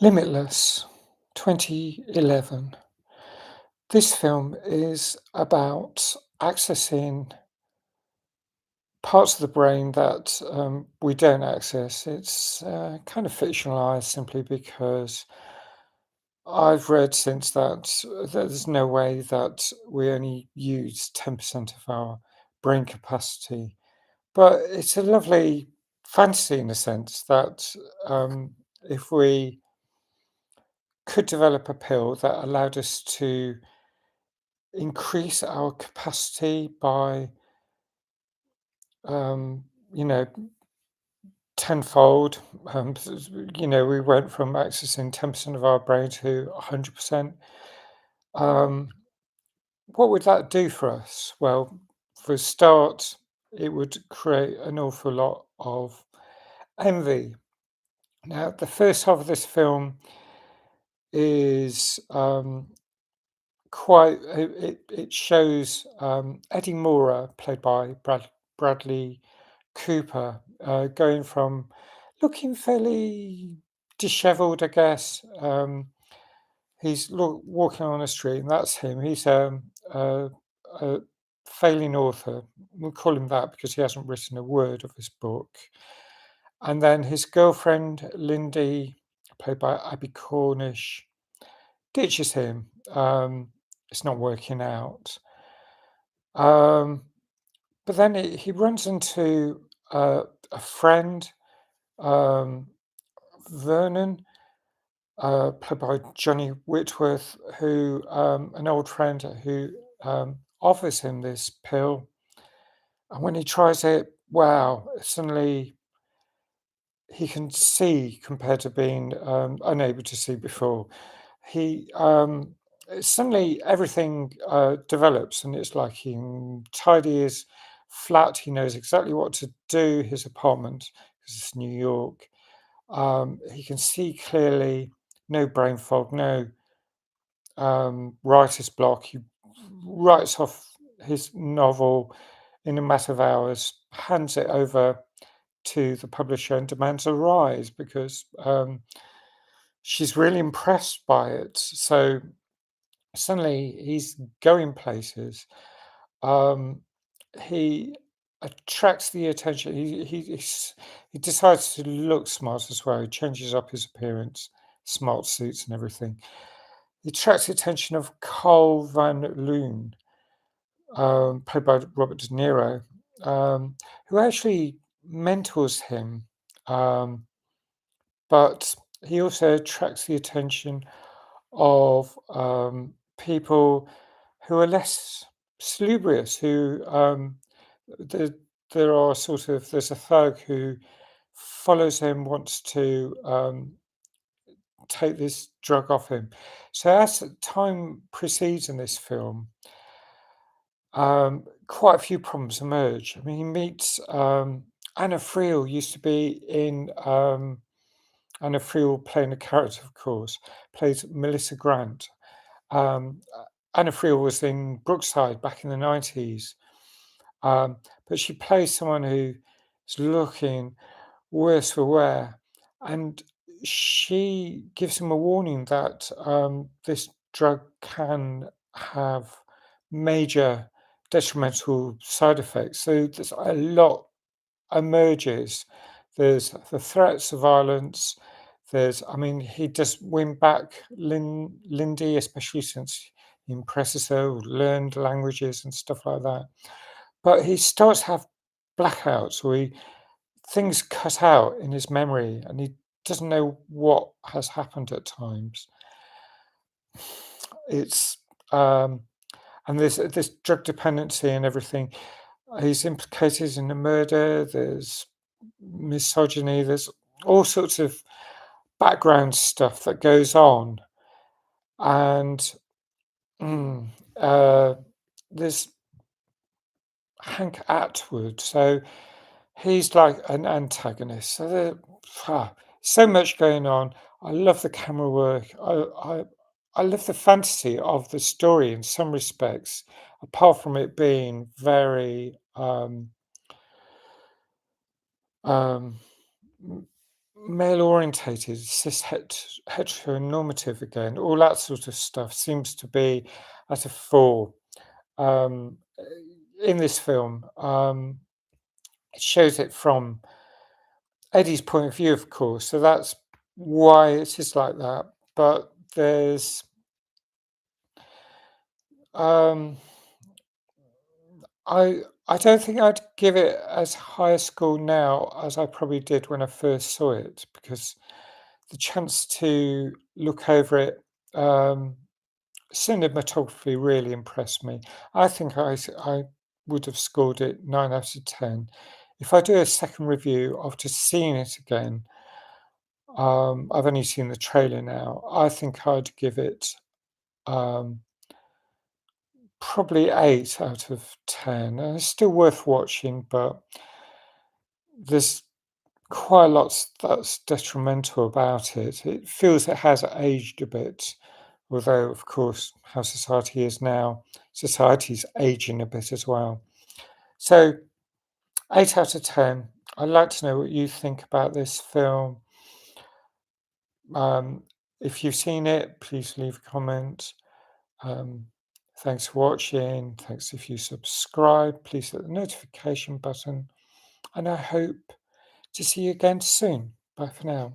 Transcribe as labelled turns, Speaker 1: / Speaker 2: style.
Speaker 1: Limitless, 2011. This film is about accessing parts of the brain that we don't access. It's kind of fictionalized simply because I've read since that there's no way that we only use 10% of our brain capacity. But it's a lovely fantasy in a sense that if we could develop a pill that allowed us to increase our capacity by, um, you know, tenfold. We went from accessing 10% of our brain to 100%. Um, what would that do for us? Well, for a start, it would create an awful lot of envy. Now, the first half of this film is it shows Eddie Mora, played by Bradley Cooper, going from looking fairly disheveled, I guess. He's walking on the street, and that's him. He's a failing author. We'll call him that because he hasn't written a word of his book. And then his girlfriend, Lindy, played by Abby Cornish, ditches him. It's not working out. Um, but then he runs into a friend, um, Vernon, played by Johnny Whitworth, who an old friend who offers him this pill, and when he tries it, wow! Suddenly he can see compared to being unable to see before. He suddenly everything develops, and it's like he can tidy his flat. He knows exactly what to do. His apartment, because it's New York. He can see clearly, no brain fog, no writer's block. He writes off his novel in a matter of hours, hands it over to the publisher, and demands a rise because she's really impressed by it. So suddenly he's going places. Um, he attracts the attention. He decides to look smart as well. He changes up his appearance, smart suits and everything. He attracts the attention of Carl Van Loon, played by Robert De Niro, who actually mentors him. Um, but he also attracts the attention of people who are less salubrious, who there, there are there's a thug who follows him, wants to take this drug off him. So as time proceeds in this film, quite a few problems emerge. I mean, he meets Anna Friel, used to be in Anna Friel, playing a character, of course, plays Melissa Grant. Anna Friel was in Brookside back in the 90s, but she plays someone who is looking worse for wear, and she gives him a warning that this drug can have major detrimental side effects. So there's a lot emerges. There's the threats of violence. I mean, he does win back Lindy, especially since he impresses her, learned languages and stuff like that. But he starts to have blackouts where things cut out in his memory and he doesn't know what has happened at times. It's and there's this drug dependency and everything. He's implicated in the murder. There's misogyny. There's all sorts of background stuff that goes on, and mm, uh, there's Hank Atwood. So he's like an antagonist. So so much going on. I love the camera work. I love the fantasy of the story in some respects, apart from it being very um, male orientated, heteronormative again, all that sort of stuff seems to be at a fore um, in this film. It shows it from Eddie's point of view, of course, so that's why it is like that. But there's um, I don't think I'd give it as high a score now as I probably did when I first saw it, because the chance to look over it, um, cinematography really impressed me. I think I would have scored it 9 out of 10. If I do a second review after seeing it again, I've only seen the trailer now. I think I'd give it um, probably 8 out of 10. And it's still worth watching, but there's quite a lot that's detrimental about it. It feels it has aged a bit, although, of course, how society is now, society's aging a bit as well. So, 8 out of 10. I'd like to know what you think about this film. Um, if you've seen it, please leave a comment. Um, thanks for watching. Thanks if you subscribe. Please hit the notification button. And I hope to see you again soon. Bye for now.